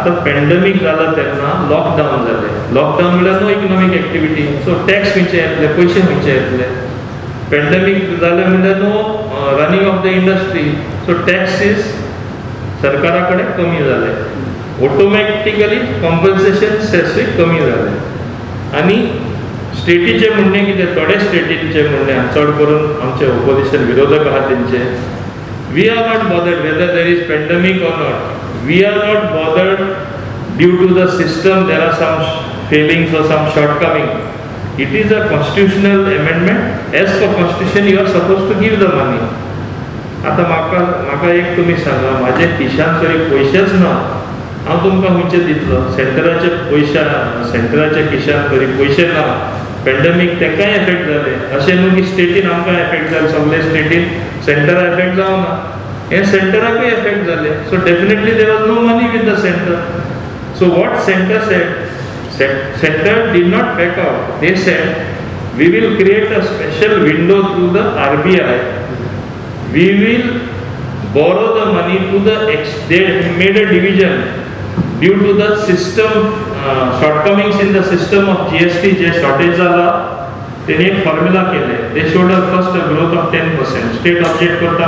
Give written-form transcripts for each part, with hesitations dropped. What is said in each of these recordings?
आता पॅन्डेमिक जाला तेन्ना लॉकडावन जालें. लॉकडावन म्हळ्यार no economic activity, so tax खंयचे येतले, पयशे खंयचे येतले. पॅन्डेमिक जालें म्हळ्यार no running of the industry, so taxes सरकारा कडेन कमी जाले. ऑटोमॅटिकली कॉम्पन्सेशन सेसूय कमी जाले. आनी स्टेटीचे म्हणणें कितें, थोडे स्टेटीचे म्हणणें चड करून आमचे ऑपोजिशन विरोधक आहा तेंचे, we are not bothered whether there is pandemic or not. We are not bothered due to the system there are some failings or some shortcoming. It is a constitutional amendment. As per constitution you are supposed to give the money. आता म्हाका एक तुमी सांगा, माझे खिशान तरी पयशेच ना, हांव तुमकां खंयचे दितलो. सेंटराच्या खिशान तरी पयशे ना. पॅन्डेमिक तेंकाय एफेक्ट जाले. अशें न्हू की स्टेटीन आमकां एफेक्ट जाले, सगळे स्टेटीन सेंटरा एफेक्ट जावना. हे सेंटराकूय एफेक्ट जाले. So definitely there was no money with the centre. So what centre said, centre did not back out. They said we will create a special window through the RBI. We will borrow the money to the they made a division due to the system shortcomings in the system of GST J shortage झाला. त्यांनी एक formula केले. They showed first a growth of 10%. State object करता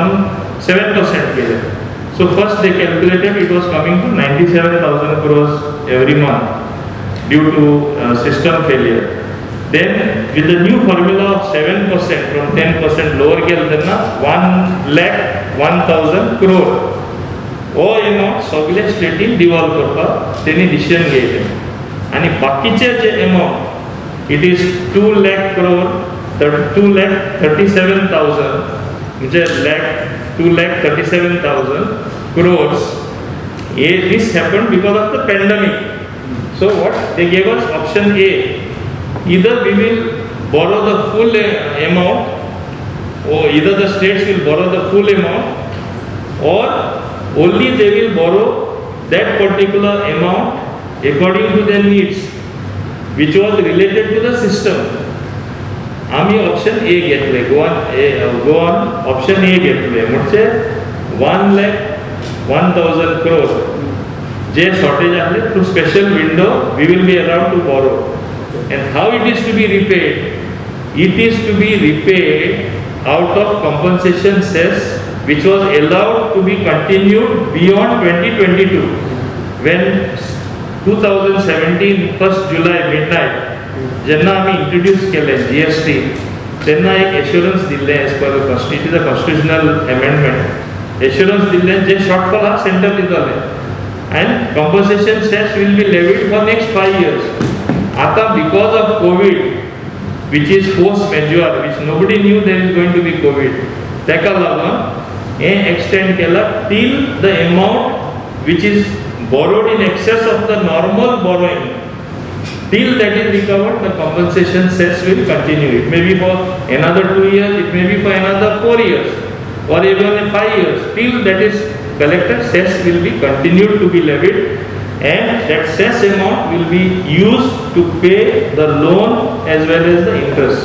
7% केले. So first they calculated it was coming to 97,000 crores every month due to system failure. Then with the new formula of 7% from 10% lower केलं त्यांना 1,01,000 crore. हो amount सगळे स्टेटीन devolve करपाक त्यांनी decision घेतले. आणि बाकीचे जे amount it is 2 lakh crore, 2,37,000 म्हणजे 2,37,000 crores. This happened because of the pandemic. So what they gave us option A, either we will borrow the full amount or either the states will borrow the full amount or only they will borrow that particular amount according to their needs which was related to the system. आम्ही option A घेतले. गोवान option A घेतले. म्हणजे 1,01,000 crore जे shortage आले through special window we will be allowed to borrow. And how it is to be repaid? It is to be repaid out of compensation cess which was allowed to be continued beyond 2022. When 2017 1st July midnight जेन्ना आम्ही introduce केले GST, तेन्ना एक assurance दिल्ले as per it is a constitutional amendment. Assurance दिल्ले जे shortfall हा centre दितले and compensation cess will be levied for next 5 years. आता because of COVID which is force majeure which nobody knew there is going to be COVID, तेका लागून हे extend केला till the amount which is borrowed in excess of the normal borrowing, till that is recovered the compensation cess will continue. It may be for another 2 years, it may be for another 4 years or even 5 years. Till that is collected, cess will be continued to be levied and that cess amount will be used to pay the loan as well as the interest.